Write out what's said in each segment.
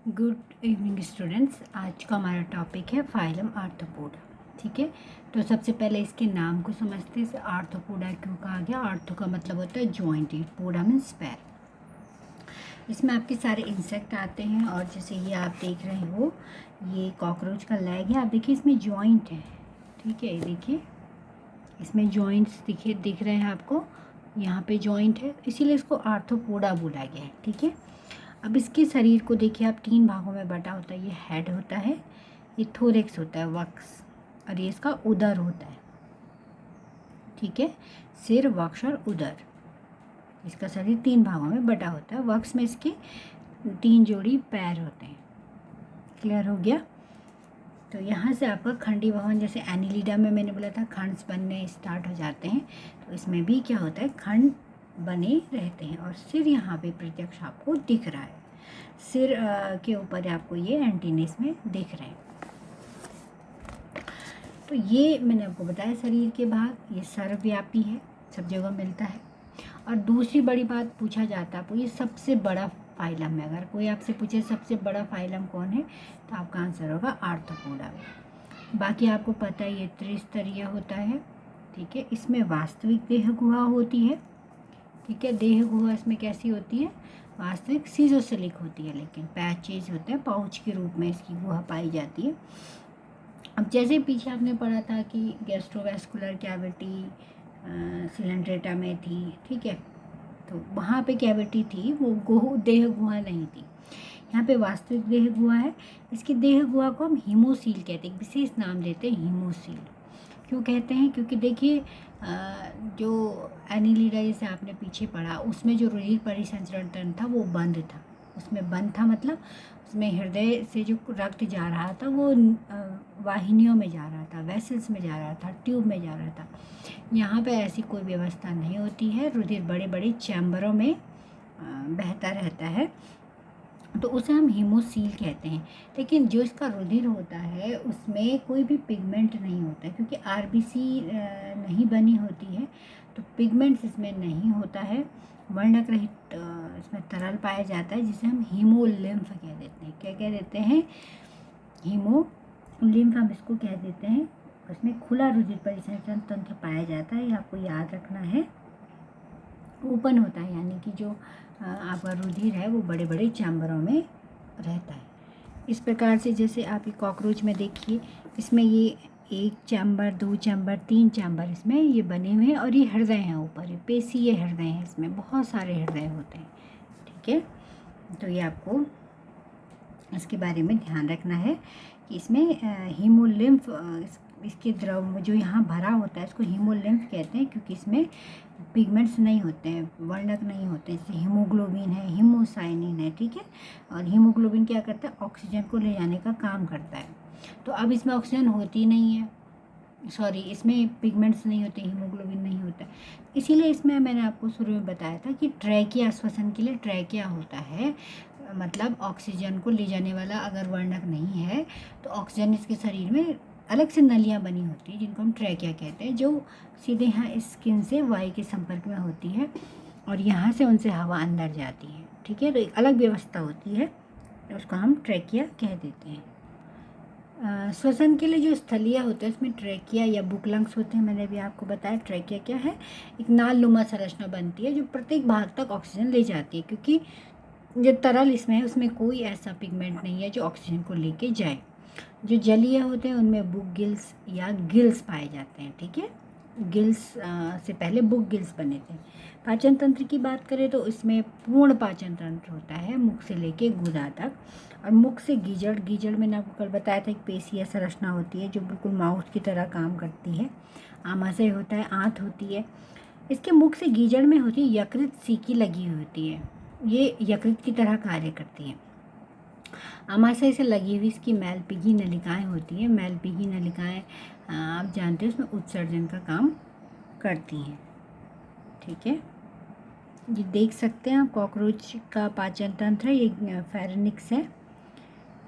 Good evening students. आज का हमारा टॉपिक है फाइलम आर्थ्रोपोडा। ठीक है, तो सबसे पहले इसके नाम को समझते हैं। आर्थ्रोपोडा क्यों कहा गया? आर्थो का मतलब होता है जॉइंटेड, पोडा मीन्स पैर। इसमें आपके सारे इंसेक्ट आते हैं और जैसे ये आप देख रहे हो, ये कॉकरोच का लेग है। आप देखिए इसमें जॉइंट है। ठीक है, ये देखिए इसमें जॉइंट्स दिख रहे हैं आपको, यहाँ पे जॉइंट है, इसीलिए इसको आर्थ्रोपोडा बोला गया है। ठीक है, अब इसके शरीर को देखिए आप 3 भागों में बटा होता है। ये हेड होता है, ये थोरेक्स होता है, वक्ष, और ये इसका उदर होता है। ठीक है, सिर, वक्ष और उदर, इसका शरीर 3 भागों में बटा होता है। वक्ष में इसके 3 जोड़ी पैर होते हैं। क्लियर हो गया? तो यहाँ से आपका खंडी भवन, जैसे एनिलिडा में मैंने बोला था खंड बनने स्टार्ट हो जाते हैं, तो इसमें भी क्या होता है, खंड बने रहते हैं। और सिर यहाँ पे प्रत्यक्ष आपको दिख रहा है, सिर के ऊपर आपको ये एंटीनेस में दिख रहे हैं। तो ये मैंने आपको बताया शरीर के भाग, ये सर्वव्यापी है, सब जगह मिलता है। और दूसरी बड़ी बात पूछा जाता है आपको, ये सबसे बड़ा फाइलम है। अगर कोई आपसे पूछे सबसे बड़ा फाइलम कौन है, तो आपका आंसर होगा आर्थ्रोपोडा। बाकी आपको पता है ये त्रिस्तरीय होता है। ठीक है, इसमें वास्तविक देह गुहा होती है। ठीक है, देह गुहा इसमें कैसी होती है? वास्तविक सीजोसिलिक होती है, लेकिन पैचेज होते हैं, पाउच के रूप में इसकी गुहा पाई जाती है। अब जैसे पीछे आपने पढ़ा था कि गैस्ट्रोवैस्कुलर कैविटी सिलेंड्रेटा में थी। ठीक है, तो वहाँ पे कैविटी थी, वो देह गुहा नहीं थी। यहाँ पे वास्तविक देह गुहा है। इसकी देह गुहा को हम हीमोसील कहते हैं, विशेष नाम देते हैं हीमोसील। क्यों कहते हैं? क्योंकि देखिए जो एनिलिडा जैसे आपने पीछे पढ़ा, उसमें जो रुधिर परिसंचरण तंत्र था वो बंद था। उसमें बंद था मतलब उसमें हृदय से जो रक्त जा रहा था वो वाहिनियों में जा रहा था, वेसल्स में जा रहा था, ट्यूब में जा रहा था। यहाँ पे ऐसी कोई व्यवस्था नहीं होती है। रुधिर बड़े बड़े चैम्बरों में बहता रहता है, तो उसे हम हीमोसील कहते हैं। लेकिन जो इसका रुधिर होता है उसमें कोई भी पिगमेंट नहीं होता है, क्योंकि आरबीसी नहीं बनी होती है, तो पिगमेंट्स इसमें नहीं होता है। वर्णक रहित इसमें तरल पाया जाता है, जिसे हम हीमोलिम्फ कह देते हैं। क्या कह देते हैं? हीमोलिम्फ हम इसको कह देते हैं। उसमें खुला रुधिर परिसंचरण तंत्र पाया जाता है, ये आपको याद रखना है। ओपन होता है, यानी कि जो आपका रुधिर है वो बड़े बड़े चैम्बरों में रहता है। इस प्रकार से जैसे आप ये कॉकरोच में देखिए, इसमें ये 1 चैम्बर, 2 चैम्बर, 3 चैम्बर इसमें ये बने हुए हैं, और ये हृदय हैं ऊपर, ये पेशीय हृदय हैं, इसमें बहुत सारे हृदय होते हैं। ठीक है, तो ये आपको इसके बारे में ध्यान रखना है कि इसमें हीमोलिम्फ, इसके द्रव जो यहाँ भरा होता है इसको हीमोलिम्फ कहते हैं, क्योंकि इसमें पिगमेंट्स नहीं होते हैं, वर्णक नहीं होते हैं। जैसे हीमोग्लोबिन है, हीमोसाइनिन है। ठीक है, और हीमोग्लोबिन क्या करता है? ऑक्सीजन को ले जाने का काम करता है। तो अब इसमें ऑक्सीजन होती नहीं है, सॉरी, इसमें पिगमेंट्स नहीं होते, हीमोग्लोबिन नहीं होता। इसीलिए इसमें मैंने आपको शुरू में बताया था कि ट्रैकिया, श्वसन के लिए ट्रैकिया होता है, मतलब ऑक्सीजन को ले जाने वाला अगर वर्णक नहीं है तो ऑक्सीजन इसके शरीर में अलग से नलियाँ बनी होती हैं, जिनको हम ट्रैकिया कहते हैं, जो सीधे यहाँ स्किन से वायु के संपर्क में होती है और यहाँ से उनसे हवा अंदर जाती है। ठीक है, तो एक अलग व्यवस्था होती है, उसको हम ट्रैकिया कह देते हैं। श्वसन के लिए जो स्थलिया होता है उसमें ट्रैकिया या बुकलंग्स होते हैं। मैंने भी आपको बताया ट्रैकिया क्या है, एक नालनुमा संरचना बनती है जो प्रत्येक भाग तक ऑक्सीजन ले जाती है, क्योंकि जो तरल इसमें है उसमें कोई ऐसा पिगमेंट नहीं है जो ऑक्सीजन को लेके जाए। जो जलीय होते हैं उनमें बुक गिल्स या गिल्स पाए जाते हैं। ठीक है, गिल्स से पहले बुक गिल्स बने थे। पाचन तंत्र की बात करें तो इसमें पूर्ण पाचन तंत्र होता है, मुख से लेके गुदा तक। और मुख से गीजड़ मैंने आपको कल बताया था, एक पेशीय संरचना होती है जो बिल्कुल माउथ की तरह काम करती है। आमाशय होता है, आंत होती है। इसके मुख से गीजड़ में होती है यकृत सीकी लगी होती है, ये यकृत की तरह कार्य करती है। आमाशय से लगी हुई इसकी मैलपीघी नलिकाएं होती हैं। मैलपीघी नलिकाएं आप जानते हैं उसमें उत्सर्जन का काम करती हैं। ठीक है, ये देख सकते हैं आप, कॉकरोच का पाचन तंत्र है, ये फेरेनिक्स है।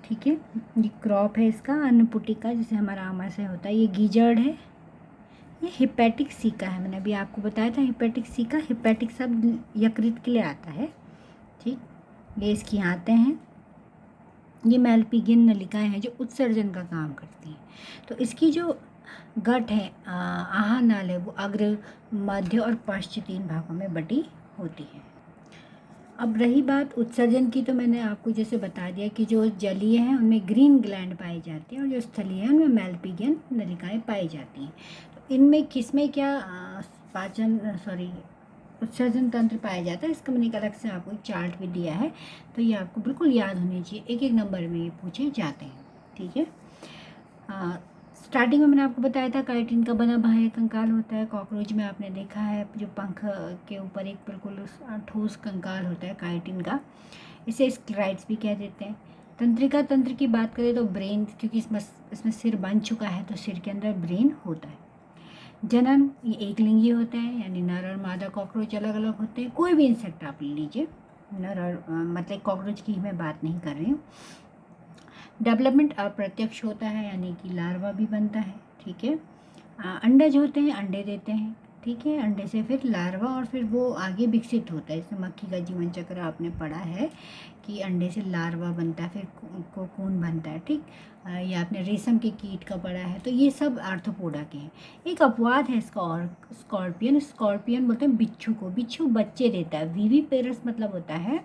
ठीक है, ये क्रॉप है इसका, अन्नपुटिका जिसे हमारा आमाशय होता है। ये गीजड़ है, ये हिपैटिक सीका है। मैंने अभी आपको बताया था हिपैटिक सीका, हिपैटिक शब्द यकृत के लिए आता है। ठीक, ये इसकी आंतें हैं। ये मैल्पिगियन नलिकाएं हैं जो उत्सर्जन का काम करती हैं। तो इसकी जो गट है, आहार नाल है, वो अग्र, मध्य और पश्च 3 भागों में बटी होती है। अब रही बात उत्सर्जन की, तो मैंने आपको जैसे बता दिया कि जो जलीय हैं उनमें ग्रीन ग्लैंड पाई जाती हैं और जो स्थलीय हैं उनमें मैल्पिगियन नलिकाएं पाई जाती हैं। तो इनमें किसमें क्या उत्सर्जन तंत्र पाया जाता है, इसका मैंने एक अलग से आपको एक चार्ट भी दिया है, तो ये आपको बिल्कुल याद होनी चाहिए, एक एक नंबर में ये पूछे जाते हैं। ठीक है, स्टार्टिंग में मैंने आपको बताया था काइटिन का बना बाह्य कंकाल होता है। कॉकरोच में आपने देखा है जो पंख के ऊपर एक बिल्कुल ठोस कंकाल होता है काइटिन का, इसे स्क्लेराइड्स भी कह देते हैं। तंत्रिका तंत्र की बात करें तो ब्रेन, क्योंकि इसमें सिर बन चुका है तो सिर के अंदर ब्रेन होता है। जनन, ये एक लिंगी होता है, यानी नर और मादा कॉकरोच अलग अलग होते हैं। कोई भी इंसेक्ट आप ले लीजिए, नर और मतलब कॉकरोच की मैं बात नहीं कर रही हूँ। डेवलपमेंट अप्रत्यक्ष होता है, यानी कि लार्वा भी बनता है। ठीक है, अंडज होते हैं, अंडे देते हैं। ठीक है, अंडे से फिर लार्वा और फिर वो आगे विकसित होता है। जैसे मक्खी का जीवन चक्र आपने पढ़ा है कि अंडे से लार्वा बनता है, फिर कोकून बनता है। ठीक, या आपने रेशम के कीट का पढ़ा है। तो ये सब आर्थ्रोपोडा के हैं। एक अपवाद है इसका, और स्कॉर्पियन बोलते हैं बिच्छू को। बिच्छू बच्चे देता है, विविपेरस मतलब होता है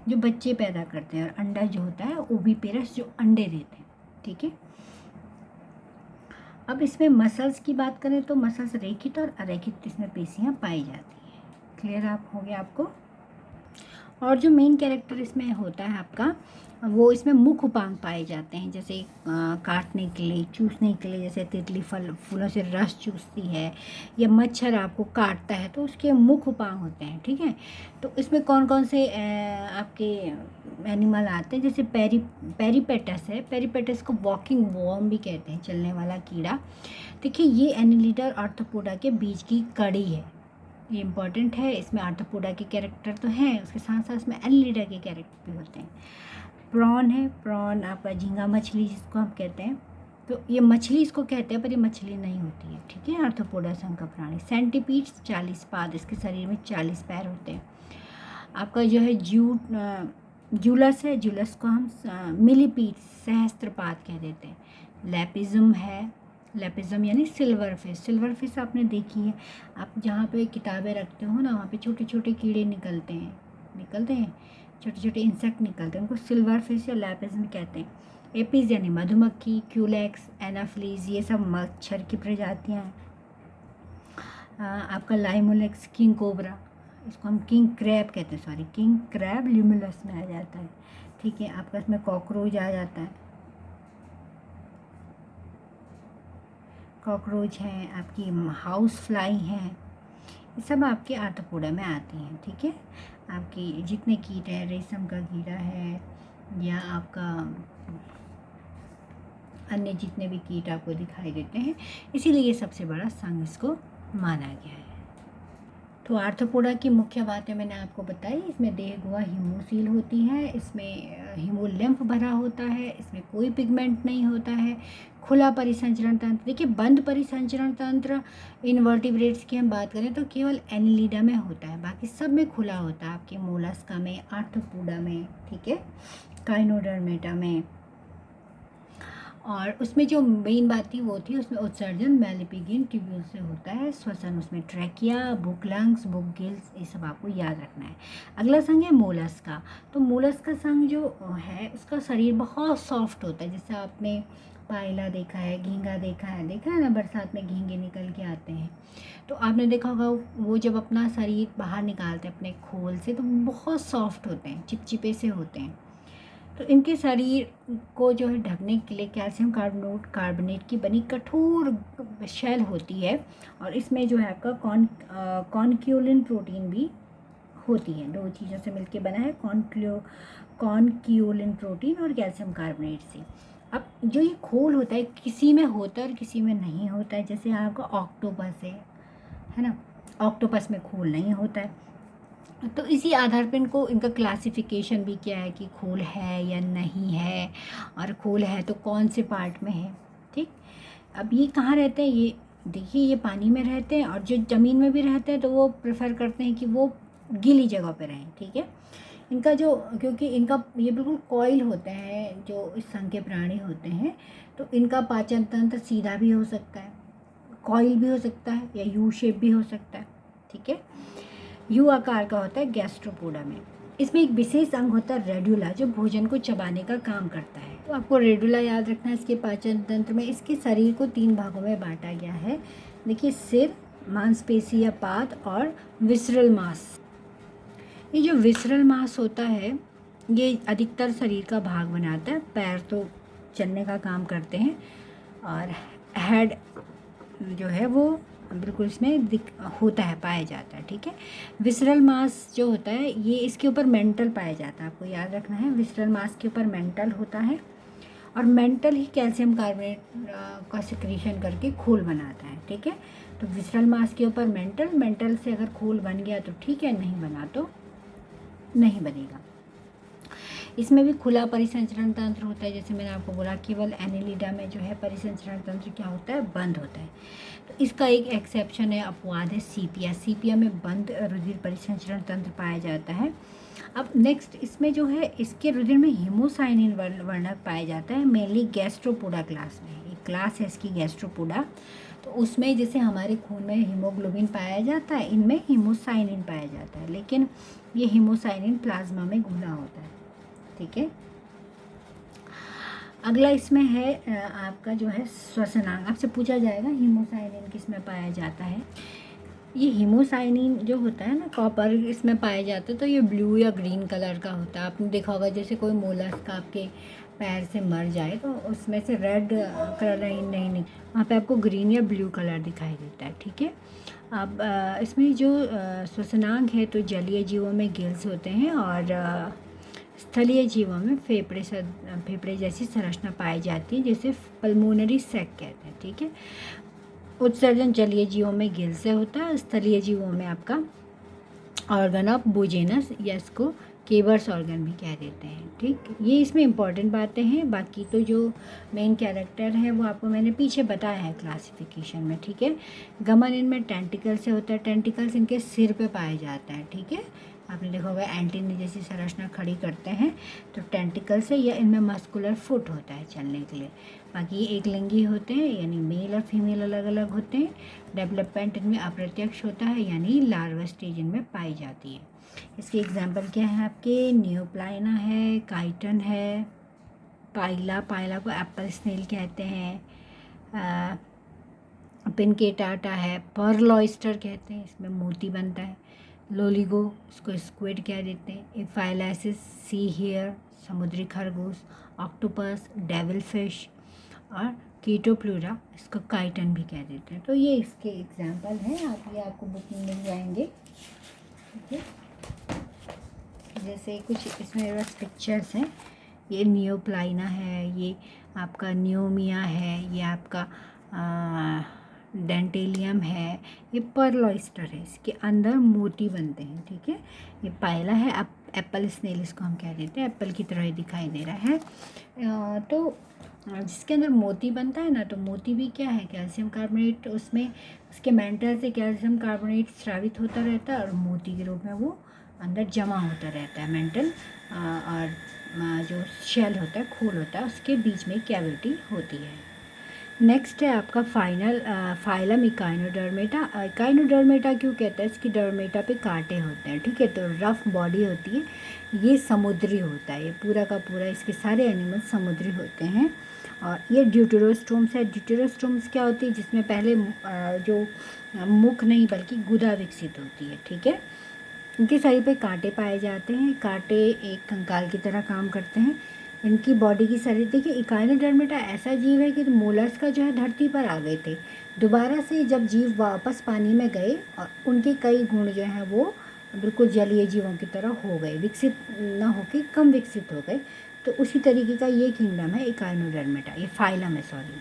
जो बच्चे पैदा करते हैं, और अंडा जो होता है ओविपेरस जो अंडे देते हैं। ठीक है, अब इसमें मसल्स की बात करें तो मसल्स रेखित और अरेखित इसमें पेशियां पाई जाती हैं। क्लियर आप हो गया आपको। और जो मेन कैरेक्टर इसमें होता है आपका, वो इसमें मुख उपांग पाए जाते हैं, जैसे काटने के लिए, चूसने के लिए, जैसे तितली फूलों से रस चूसती है, या मच्छर आपको काटता है तो उसके मुख उपांग होते हैं। ठीक है, तो इसमें कौन कौन से आपके एनिमल आते हैं, जैसे पेरीपेटस है। पेरीपेटस को वॉकिंग वॉर्म भी कहते हैं, चलने वाला कीड़ा। देखिए, ये एनिलिडा आर्थ्रोपोडा के बीच की कड़ी है, ये इम्पॉर्टेंट है। इसमें आर्थ्रोपोडा के कैरेक्टर तो हैं, उसके साथ साथ इसमें एनिलिडा के कैरेक्टर भी होते हैं। प्रॉन है, प्रॉन आपका झींगा मछली जिसको हम कहते हैं, तो ये मछली इसको कहते हैं पर ये मछली नहीं होती है। ठीक है, आर्थ्रोपोडा संघ का प्राणी। सेंटीपीड्स 40 पाद, इसके शरीर में 40 पैर होते हैं। आपका जो है जूलस है, जूलस को हम मिलीपीड सहस्त्रपाद कह देते हैं। लेपिज्म है, लेपिज्म यानी सिल्वर फिश आपने देखी है। आप जहाँ पे किताबें रखते हो ना, वहाँ पे छोटे छोटे कीड़े निकलते हैं, छोटे छोटे इंसेक्ट निकलते हैं, उनको सिल्वर फिश या लेपिज्म कहते हैं। एपिज यानी मधुमक्खी, क्यूलेक्स, एनाफ्लीज, ये सब मच्छर की प्रजातियाँ हैं। आपका लाइमोलेक्स, किंग कोबरा, इसको हम किंग क्रैब कहते हैं, किंग क्रैब ल्यूमुलस में आ जाता है। ठीक है, आपका इसमें कॉकरोच आ जाता है, कॉकरोच हैं, आपकी हाउस फ्लाई हैं, ये सब आपके आर्थ्रोपोडा में आती हैं। ठीक है, आपकी जितने कीट हैं, रेशम का कीड़ा है या आपका अन्य जितने भी कीट आपको दिखाई देते हैं, इसीलिए ये सबसे बड़ा संघ इसको माना गया है। तो आर्थ्रोपोडा की मुख्य बातें मैंने आपको बताई। इसमें देह गुहा हिमोसील होती है, इसमें हिमोलिम्फ भरा होता है, इसमें कोई पिगमेंट नहीं होता है। खुला परिसंचरण तंत्र, देखिए बंद परिसंचरण तंत्र इनवर्टिब्रेट्स की हम बात करें तो केवल एनिलिडा में होता है, बाकी सब में खुला होता है, आपके मोलस्का में, आर्थ्रोपोडा में। ठीक है, काइनोडर्मेटा में। और उसमें जो मेन बात थी वो थी, उसमें उत्सर्जन मैलिपिगियन ट्यूब्यूल से होता है, श्वसन उसमें trachea, book lungs, book gills, ये सब आपको याद रखना है। अगला संघ है मोलस्का। तो मोलस्का संघ जो है उसका शरीर बहुत सॉफ्ट होता है, जैसे आपने पायला देखा है, झींगा देखा है ना, बरसात में झींगे निकल के आते हैं, तो आपने देखा होगा वो जब अपना शरीर बाहर निकालते हैं अपने खोल से तो बहुत सॉफ्ट होते हैं, चिपचिपे से होते हैं। तो इनके शरीर को जो है ढकने के लिए कैल्शियम कार्बोनेट की बनी कठोर शेल होती है, और इसमें जो है आपका कॉन्क्यूलिन प्रोटीन भी होती है। दो चीज़ों से मिलके बना है, कॉन्क्यूलिन प्रोटीन और कैल्शियम कार्बोनेट से। अब जो ये खोल होता है, किसी में होता है और किसी में नहीं होता है। जैसे आपका ऑक्टोपस है ना, ऑक्टोपस में खोल नहीं होता है, तो इसी आधार पर इनको इनका क्लासिफिकेशन भी किया है कि खोल है या नहीं है, और खोल है तो कौन से पार्ट में है। ठीक, अब ये कहाँ रहते हैं, ये देखिए ये पानी में रहते हैं, और जो ज़मीन में भी रहते हैं तो वो प्रेफर करते हैं कि वो गीली जगह पे रहें। ठीक है, इनका जो, क्योंकि इनका ये बिल्कुल कॉइल होते हैं जो इस संघ के प्राणी होते हैं, तो इनका पाचन तंत्र सीधा भी हो सकता है, कॉइल भी हो सकता है, या यू शेप भी हो सकता है। ठीक है, यू आकार का होता है गैस्ट्रोपोडा में। इसमें एक विशेष अंग होता है रेडुला, जो भोजन को चबाने का काम करता है। तो आपको रेडुला याद रखना है इसके पाचन तंत्र में। इसके शरीर को 3 भागों में बांटा गया है। देखिए, सिर, मांसपेशी या पाद, और विसरल मांस। ये जो विसरल मांस होता है ये अधिकतर शरीर का भाग बनाता है। पैर तो चलने का काम करते हैं, और हेड जो है वो बिल्कुल इसमें होता है, पाया जाता है। ठीक है, विसरल मांस जो होता है ये इसके ऊपर मेंटल पाया जाता है। आपको याद रखना है, विसरल मांस के ऊपर मेंटल होता है, और मेंटल ही कैल्शियम कार्बोनेट का सिक्रीशन करके खोल बनाता है। ठीक है, तो विसरल मांस के ऊपर मेंटल, मेंटल से अगर खोल बन गया तो ठीक है, नहीं बना तो नहीं बनेगा। इसमें भी खुला परिसंचरण तंत्र होता है। जैसे मैंने आपको बोला, केवल एनेलिडा में जो है परिसंचरण तंत्र क्या होता है, बंद होता है। तो इसका एक एक्सेप्शन है, अपवाद है सीपिया। सीपिया में बंद रुधिर परिसंचरण तंत्र पाया जाता है। अब नेक्स्ट इसमें जो है, इसके रुधिर में हीमोसाइनिन वर्णक पाया जाता है, मेनली गैस्ट्रोपोडा क्लास में। एक क्लास है इसकी गैस्ट्रोपोडा, तो उसमें जैसे हमारे खून में हीमोग्लोबिन पाया जाता है, इनमें हीमोसाइनिन पाया जाता है, लेकिन ये हीमोसाइनिन प्लाज्मा में घुला होता है। ठीक है, अगला इसमें है आपका जो है श्वसनांग। आपसे पूछा जाएगा हीमोसाइनिन किस में पाया जाता है। ये हीमोसाइनिन जो होता है ना, कॉपर इसमें पाया जाता है, तो ये ब्लू या ग्रीन कलर का होता है। आपने देखा होगा जैसे कोई मोलस्क आपके पैर से मर जाए तो उसमें से रेड कलर नहीं, वहाँ पे आपको ग्रीन या ब्लू कलर दिखाई देता है। ठीक है, अब इसमें जो श्वसनांग है तो जलीय जीवों में गिल्स होते हैं, और स्थलीय जीवों में फेफड़े जैसी संरचना पाई जाती है, जिसे पल्मोनरी सैक कहते हैं। ठीक है, उत्सर्जन जलीय जीवों में गिल से होता है, स्थलीय जीवों में आपका ऑर्गन ऑफ बुजेनस, या इसको केवर्स ऑर्गन भी कह देते हैं। ठीक, ये इसमें इंपॉर्टेंट बातें हैं। बाकी तो जो मेन कैरेक्टर है वो आपको मैंने पीछे बताया है क्लासिफिकेशन में। ठीक है, गमन इनमें टेंटिकल से होता है। टेंटिकल्स इनके सिर पे पाए जाते हैं। ठीक है, आपने देखा होगा एंटीना जैसी संरचना खड़ी करते हैं तो टेंटिकल से, या इनमें मस्कुलर फुट होता है चलने के लिए। बाकी एक लिंगी होते हैं, यानी मेल और फीमेल अलग अलग होते हैं। डेवलपमेंट इनमें अप्रत्यक्ष होता है, यानी लार्वा स्टेज इनमें पाई जाती है। इसके एग्जाम्पल क्या है आपके, नियोप्लाइना है, काइटन है, पाइला को एप्पल स्नेल कहते हैं, पिनकेटाटा है, पर्ल ऑयस्टर कहते हैं, इसमें मोती बनता है। लोलिगो, इसको स्क्विड कह देते हैं। एफाइलैसिस, सी हेयर, समुद्री खरगोश, ऑक्टोपस, डेविल फिश, और कीटोप्लूरा, इसको काइटन भी कह देते हैं। तो ये इसके एग्जाम्पल हैं, ये आपको बुक में मिल जाएंगे। ठीक है, जैसे कुछ इसमें बस पिक्चर्स हैं। ये नियोप्लाइना है, ये आपका नियोमिया है, ये आपका डेंटेलियम है, ये पर्ल ऑयस्टर है, इसके अंदर मोती बनते हैं। ठीक है, ये पाइला है, एप्पल स्नेल इसको हम कह देते हैं, एप्पल की तरह ही दिखाई दे रहा है। तो जिसके अंदर मोती बनता है ना, तो मोती भी क्या है, कैल्शियम कार्बोनेट, उसमें उसके मेंटल से कैल्शियम कार्बोनेट स्रावित होता रहता है, और मोती के रूप में वो अंदर जमा होता रहता है। मेंटल और जो शेल होता है, खोल होता है, उसके बीच में कैविटी होती है। नेक्स्ट है आपका फाइलम इकाइनोडर्मेटा। इकाइनोडर्मेटा क्यों कहते हैं, इसकी डर्मेटा पे कांटे होते हैं। ठीक है, तो रफ बॉडी होती है, ये समुद्री होता है, ये पूरा का पूरा, इसके सारे एनिमल समुद्री होते हैं। और ये ड्यूटेरोस्टोम्स है। ड्यूटेरोस्टोम्स क्या होती है, जिसमें पहले जो मुख नहीं बल्कि गुदा विकसित होती है। ठीक है, इनके शरीर पे कांटे पाए जाते हैं। कांटे एक कंकाल की तरह काम करते हैं। इनकी बॉडी की शरीर, देखिए इकाइनोडर्मेटा ऐसा जीव है कि मोलस्क जो है धरती पर आ गए थे, दोबारा से जब जीव वापस पानी में गए और उनके कई गुण जो हैं वो बिल्कुल जलीय जीवों की तरह हो गए, विकसित न होकर कम विकसित हो गए। तो उसी तरीके का ये किंगडम है इकाइनोडर्मेटा, ये फाइलम है, सॉरी।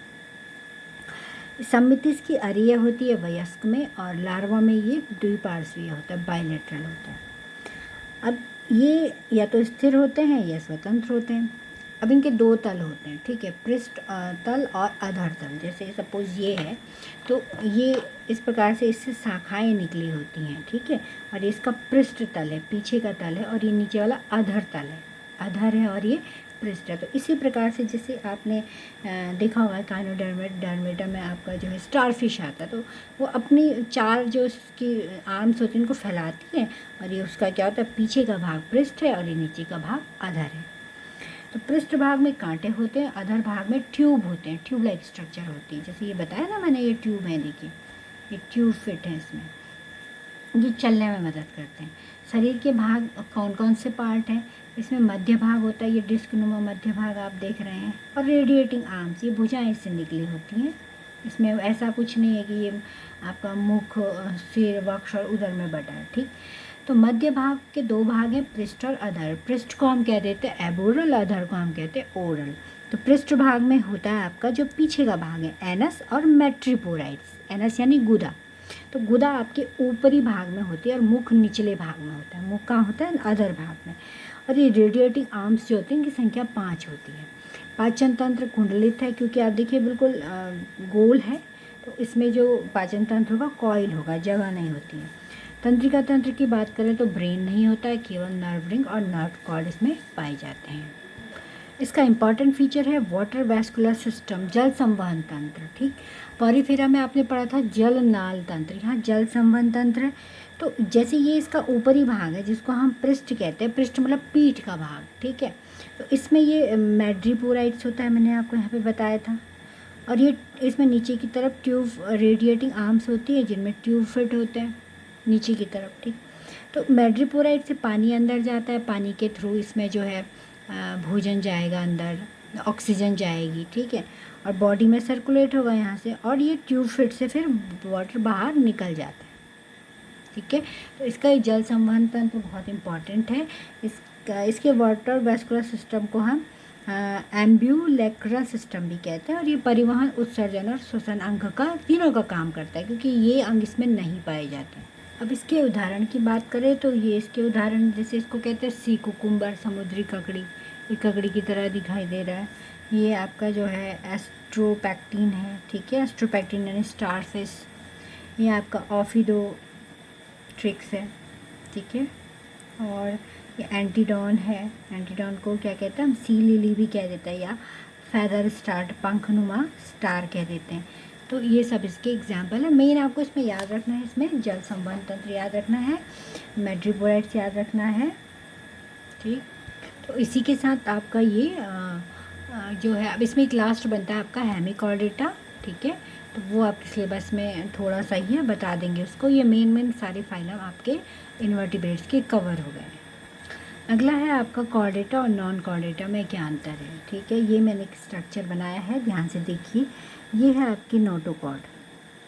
सममिति इसकी अरीय होती है वयस्क में, और लार्वा में ये द्विपार्श्वीय होता है, बाइलेटरल होता है। अब ये या तो स्थिर होते हैं या स्वतंत्र होते हैं। अब इनके दो तल होते हैं, ठीक है, पृष्ठ तल और अधर तल। जैसे सपोज ये है तो ये इस प्रकार से इससे शाखाएं निकली होती हैं, ठीक है, और इसका पृष्ठ तल है, पीछे का तल है, और ये नीचे वाला अधर तल है, अधर है और ये पृष्ठ है। तो इसी प्रकार से जैसे आपने देखा होगा काइनोडर्मेटा में आपका जो है स्टार फिश आता है, तो वो अपनी चार जो उसकी आर्म्स होती हैं उनको फैलाती है, और ये उसका क्या होता है, पीछे का भाग पृष्ठ है और ये नीचे का भाग अधर है। तो पृष्ठ भाग में कांटे होते हैं, अधर भाग में ट्यूब होते हैं, ट्यूब लाइक स्ट्रक्चर होती है। जैसे ये बताया ना मैंने, ये ट्यूब है, देखिए ये ट्यूब फिट है इसमें, ये चलने में मदद करते हैं। शरीर के भाग कौन कौन से पार्ट हैं, इसमें मध्य भाग होता है, ये डिस्क नुमा मध्य भाग आप देख रहे हैं, और रेडिएटिंग आर्म्स, ये भुजाएं इससे निकली होती हैं। इसमें ऐसा कुछ नहीं है कि ये आपका मुख, सिर, वक्ष और उदर में बटा है, ठीक। तो मध्य भाग के दो भाग हैं, पृष्ठ और अधर। पृष्ठ को हम कह देते हैं एबोरल, अधर को हम कहते हैं ओरल। तो पृष्ठ भाग में होता है आपका जो पीछे का भाग है एनस और मेट्रिपोराइड्स, एनस यानी गुदा। तो गुदा आपके ऊपरी भाग में होती है और मुख निचले भाग में होता है। मुख कहाँ होता है, अधर भाग में। और ये रेडिएटिंग आर्म्स जो होती हैं इनकी संख्या 5 होती है। पाचन तंत्र कुंडलित है, क्योंकि आप देखिए बिल्कुल गोल है, तो इसमें जो पाचन तंत्र होगा कॉइल होगा, जगह नहीं होती है। तंत्रिका तंत्र की बात करें तो ब्रेन नहीं होता है, केवल नर्व रिंग और नर्व कॉर्ड इसमें पाए जाते हैं। इसका इम्पॉर्टेंट फीचर है वाटर वैस्कुलर सिस्टम, जल संवहन तंत्र, ठीक। पॉरीफेरा में आपने पढ़ा था जल नाल तंत्र, यहाँ जल संवहन तंत्र है। तो जैसे ये इसका ऊपरी भाग है जिसको हम पृष्ठ कहते हैं, पृष्ठ मतलब पीठ का भाग, ठीक है। तो इसमें ये मैड्रिपोराइट्स होता है, मैंने आपको यहाँ पे बताया था। और ये इसमें नीचे की तरफ ट्यूब रेडिएटिंग आर्म्स होती है जिनमें ट्यूब फिट होते हैं नीचे की तरफ, ठीक। तो मैड्रिपोराइट से पानी अंदर जाता है, पानी के थ्रू इसमें जो है भोजन जाएगा अंदर, ऑक्सीजन जाएगी, ठीक है, और बॉडी में सर्कुलेट होगा यहाँ से, और ये ट्यूब फिट से फिर वाटर बाहर निकल जाता है, ठीक है। तो इसका ये जल संवहन तंत्र बहुत इम्पॉर्टेंट है। इसके वाटर वैस्कुलर सिस्टम को हम एम्ब्यूलेक्रल सिस्टम भी कहते हैं, और ये परिवहन, उत्सर्जन और श्वसन अंग का तीनों का काम करता है, क्योंकि ये अंग इसमें नहीं पाए जाते हैं। अब इसके उदाहरण की बात करें तो ये इसके उदाहरण, जैसे इसको कहते हैं सी कुकुम्बर, समुद्री ककड़ी, ये ककड़ी की तरह दिखाई दे रहा है। ये आपका जो है एस्ट्रोपैक्टिन है, ठीक है, एस्ट्रोपैक्टिन यानी स्टार फिश। ये आपका ऑफिडोट्रिक्स है, ठीक है, और ये एंटीडॉन है। एंटीडॉन को क्या कहते हैं हम, सी लिली भी कह देते हैं, या फेदर स्टार, पंखनुमा स्टार कह देते हैं। तो ये सब इसके एग्जाम्पल है। मेन आपको इसमें याद रखना है, इसमें जल संवहन तंत्र याद रखना है, मैड्रिपोराइट्स याद रखना है, ठीक। तो इसी के साथ आपका ये जो है, अब इसमें एक लास्ट बनता है आपका हेमिकॉर्डेटा, ठीक है। तो वो आपके सिलेबस में थोड़ा सा ही है, बता देंगे उसको। ये मेन सारे फाइलम आपके इन्वर्टिब्रेट्स के कवर हो गए। अगला है आपका कॉर्डेटा और नॉन कॉर्डेटा में क्या अंतर है, ठीक है। ये मैंने एक स्ट्रक्चर बनाया है, ध्यान से देखिए। ये है आपकी नोटोकॉर्ड,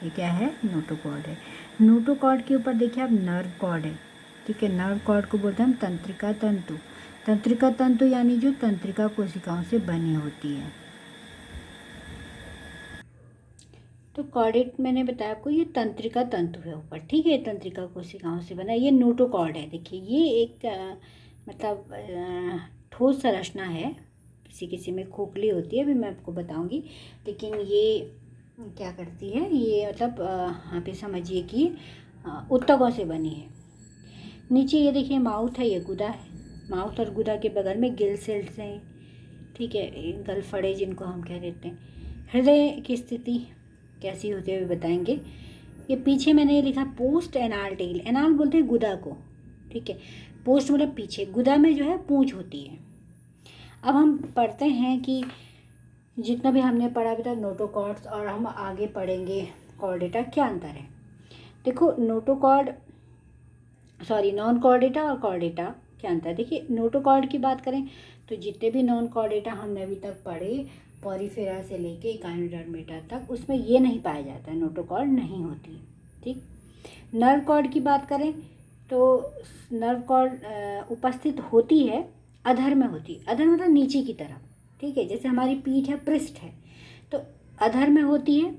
ये क्या है, नोटोकॉर्ड है। नोटोकॉर्ड के ऊपर देखिए आप नर्व कॉर्ड है, ठीक है। नर्व कॉर्ड को बोलते हैं हम तंत्रिका तंतु। तंत्रिका तंतु यानी जो तंत्रिका कोशिकाओं से बनी होती है। तो कॉर्डेट मैंने बताया आपको, ये तंत्रिका तंतु है ऊपर, ठीक है, तंत्रिका कोशिकाओं से बना। ये नोटोकॉर्ड है, देखिए ये एक मतलब ठोस संरचना है, किसी किसी में खोखली होती है, अभी मैं आपको बताऊंगी। लेकिन ये क्या करती है, ये मतलब यहाँ पे समझिए कि ऊतकों से बनी है। नीचे ये देखिए माउथ है, ये गुदा है। माउथ और गुदा के बगल में गिल सेल्स हैं, ठीक है, गलफड़े जिनको हम कह देते हैं। हृदय की स्थिति कैसी होती है बताएंगे। ये पीछे मैंने ये लिखा पोस्ट एनाल टेल, एनाल बोलते हैं गुदा को, ठीक है। पोस्ट मतलब पीछे, गुदा में जो है पूंछ होती है। अब हम पढ़ते हैं कि जितना भी हमने पढ़ा अभी तक नोटोकॉर्ड्स, और हम आगे पढ़ेंगे कॉर्डेटा, क्या अंतर है। देखो नोटोकॉर्ड, सॉरी, नॉन कॉर्डेटा और कॉर्डेटा क्या अंतर है। देखिए नोटोकॉर्ड की बात करें तो जितने भी नॉन कॉर्डेटा हमने अभी तक पढ़े, पॉरीफेरा से लेके गाइनोडर्मेटा तक, उसमें ये नहीं पाया जाता है, नोटोकॉर्ड नहीं होती, ठीक। नर्व कॉर्ड की बात करें तो नर्व कॉर्ड उपस्थित होती है, अधर में होती है। अधर मतलब नीचे की तरफ, ठीक है, जैसे हमारी पीठ है, पृष्ठ है, तो अधर में होती है,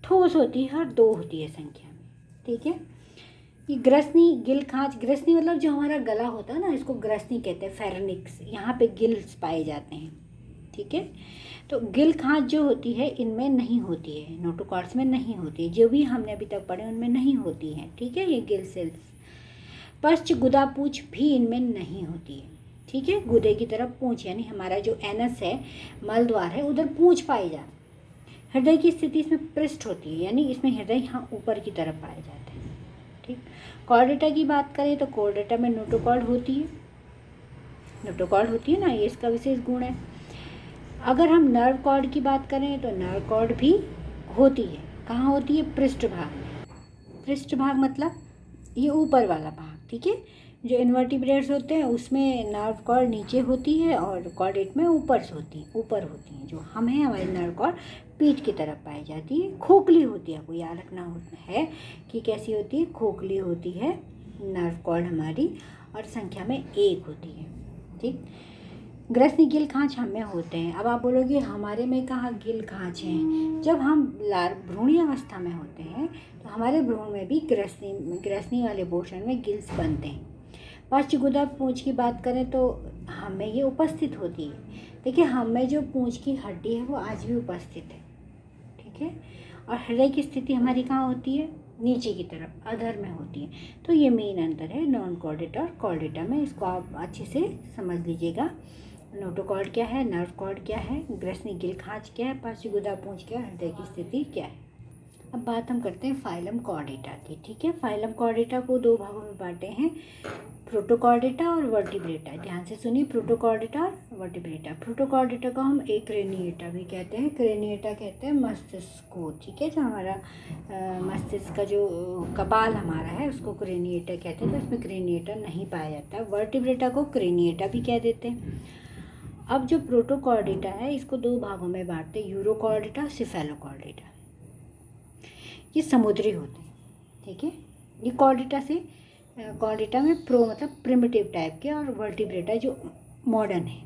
ठोस होती है और 2 होती है संख्या में, ठीक है। ये ग्रसनी, गिल खांच, ग्रसनी मतलब जो हमारा गला होता है ना, इसको ग्रसनी कहते हैं, फेरनिक्स, यहाँ पे गिल्स पाए जाते हैं, ठीक है। तो गिल खांच जो होती है इनमें नहीं होती है, नोटोकॉर्ड्स में नहीं होती है, जो भी हमने अभी तक पढ़े उनमें नहीं होती है, ठीक है, ये गिल सेल्स। पश्च गुदा पूंछ भी इनमें नहीं होती है, ठीक है। गुदे की तरफ पूंछ यानी हमारा जो एनस है, मल द्वार है, उधर पूंछ पाई जाती है। हृदय की स्थिति इसमें पृष्ठ होती है, यानी इसमें हृदय यहाँ ऊपर की तरफ पाए जाते हैं, ठीक। कॉर्डेटा की बात करें तो कॉर्डेटा में नोटोकॉर्ड होती है, नोटोकॉर्ड होती है ना, ये इसका विशेष गुण है। अगर हम नर्व कॉर्ड की बात करें तो नर्व कॉर्ड भी होती है, कहाँ होती है, पृष्ठभाग में। पृष्ठभाग मतलब ये ऊपर वाला भाग, ठीक है। जो इन्वर्टिब्रेट्स होते हैं उसमें नर्व कॉर्ड नीचे होती है और कॉर्डेट में ऊपर होती हैं। जो हम हैं हमारी नर्व कॉर्ड पीठ की तरफ पाई जाती है, खोखली होती है, आपको याद रखना है कि कैसी होती है, खोखली होती है नर्व कॉर्ड हमारी, और संख्या में 1 होती है, ठीक। ग्रसनी गिल खांच हमें होते हैं। अब आप बोलोगे हमारे में कहाँ गिल खांच हैं, जब हम भ्रूणी अवस्था में होते हैं तो हमारे भ्रूण में भी ग्रसनी वाले पोर्शन में गिल्स बनते हैं। पश्च गुदा पूंछ की बात करें तो हमें ये उपस्थित होती है। देखिए हमें जो पूंछ की हड्डी है वो आज भी उपस्थित है, ठीक है। और हृदय की स्थिति हमारी कहाँ होती है, नीचे की तरफ अधर में होती है। तो ये मेन अंतर है नॉन कॉर्डेटा और कॉर्डेटा में, इसको आप अच्छे से समझ लीजिएगा। नोटोकॉर्ड क्या है, नर्व कॉर्ड क्या है, ग्रसनी गिल खांच क्या है, पश्च गुदा पूंछ क्या है, हृदय की स्थिति क्या है। अब बात हम करते हैं फाइलम कॉर्डेटा की, ठीक है। फाइलम कॉर्डेटा को 2 भागों में बांटे हैं, प्रोटोकॉर्डेटा और वर्टिब्रेटा। ध्यान से सुनिए, प्रोटोकॉर्डेटा और वर्टिब्रेटा। प्रोटोकॉर्डेटा को हम एक क्रेनिएटा भी कहते हैं, क्रेनिएटा कहते हैं मस्तिष्क को, ठीक है। जो हमारा मस्तिष्क का जो कपाल हमारा है उसको क्रेनिएटा कहते हैं, तो इसमें क्रेनिएटा नहीं पाया जाता है। वर्टिब्रेटा को क्रेनिएटा भी कह देते हैं। अब जो प्रोटोकॉर्डेटा है इसको 2 भागों में बांटते हैं, यूरोकॉर्डेटा, सिफेलोकॉर्डेटा। ये समुद्री होते हैं, ठीक है। ये कॉर्डेटा में प्रो मतलब प्रिमिटिव टाइप के, और वर्टिब्रेटा जो मॉडर्न है।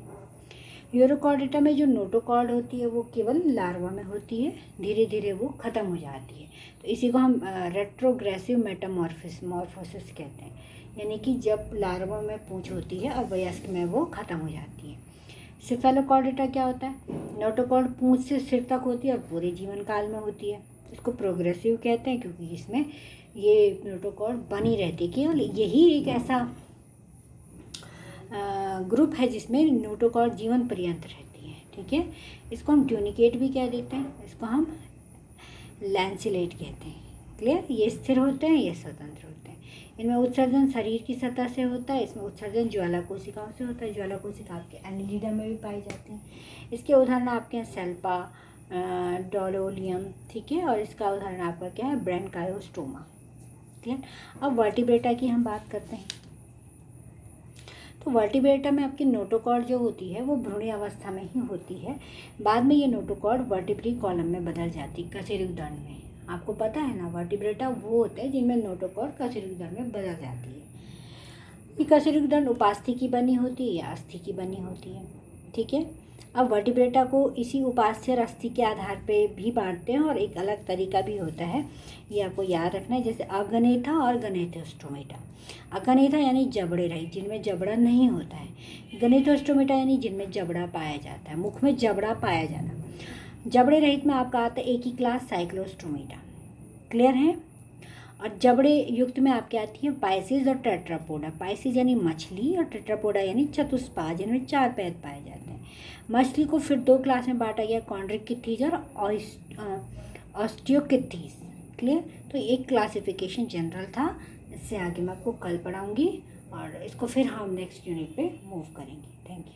यूरोकॉर्डेटा में जो नोटोकॉर्ड होती है वो केवल लार्वा में होती है, धीरे धीरे वो ख़त्म हो जाती है। तो इसी को हम रेट्रोग्रेसिव मेटामॉर्फोसिस कहते हैं, यानी कि जब लार्वा में पूंछ होती है और वयस्क में वो ख़त्म हो जाती है। सिफेलोकॉर्डेटा क्या होता है, नोटोकॉर्ड पूंछ से सिर तक होती है और पूरे जीवन काल में होती है। इसको प्रोग्रेसिव कहते हैं क्योंकि इसमें ये नोटोकॉर्ड बनी रहती है, केवल यही एक ऐसा ग्रुप है जिसमें नोटोकॉर्ड जीवन पर्यंत रहती है, ठीक है। इसको हम ट्यूनिकेट भी कह देते हैं, इसको हम लैंसिलेट कहते हैं। क्लियर, ये स्थिर होते हैं, ये स्वतंत्र होते हैं। इनमें उत्सर्जन शरीर की सतह से होता है, इसमें उत्सर्जन ज्वाला कोशिकाओं से होता है। ज्वाला कोशिका आपके एनिलिडा में भी पाई जाती हैं। इसके उदाहरण आपके हैं सेल्पा, डोलोलियम, ठीक है। और इसका उदाहरण आपका क्या है, ब्रैनकायोस्टोमा। क्लियर। अब वर्टिब्रेटा की हम बात करते हैं। तो वर्टिब्रेटा में आपकी नोटोकॉर्ड जो होती है वो भ्रूणी अवस्था में ही होती है। बाद में ये नोटोकॉर्ड वर्टिब्री कॉलम में बदल जाती है, कशेरुकदंड में। आपको पता है ना, वर्टिब्रेटा वो होते हैं जिनमें नोटोकॉर्ड कशेरुकदंड में बदल जाती है। ये कशेरुकदंड उपास्थि की बनी होती है या अस्थि की बनी होती है, ठीक है। अब वर्टिब्रेटा को इसी उपास्थि और अस्थि के आधार पे भी बांटते हैं, और एक अलग तरीका भी होता है, ये आपको याद रखना है, जैसे अगनेथा और गनेथोस्टोमेटा। अगनेथा यानी जबड़े रहित, जिनमें जबड़ा नहीं होता है। गनेथोस्टोमेटा यानी जिनमें जबड़ा पाया जाता है, मुख में जबड़ा पाया जाना। जबड़े रहित में आपका आता है एक ही क्लास, साइक्लोस्टोमेटा। क्लियर है। और जबड़े युक्त में आपके आती है पाइसिस और टेट्रापोडा। पाइसिस यानी मछली और टेट्रापोडा यानी चतुष्पाद, जिनमें 4 पैर पाए जाते हैं। मछली को फिर 2 क्लास में बांटा गया, कॉन्ड्रिक्थिस और ऑस्टियोकिथिस। क्लियर। तो एक क्लासिफिकेशन जनरल था, इससे आगे मैं आपको कल पढ़ाऊँगी और इसको फिर हम नेक्स्ट यूनिट पे मूव करेंगे। Thank you.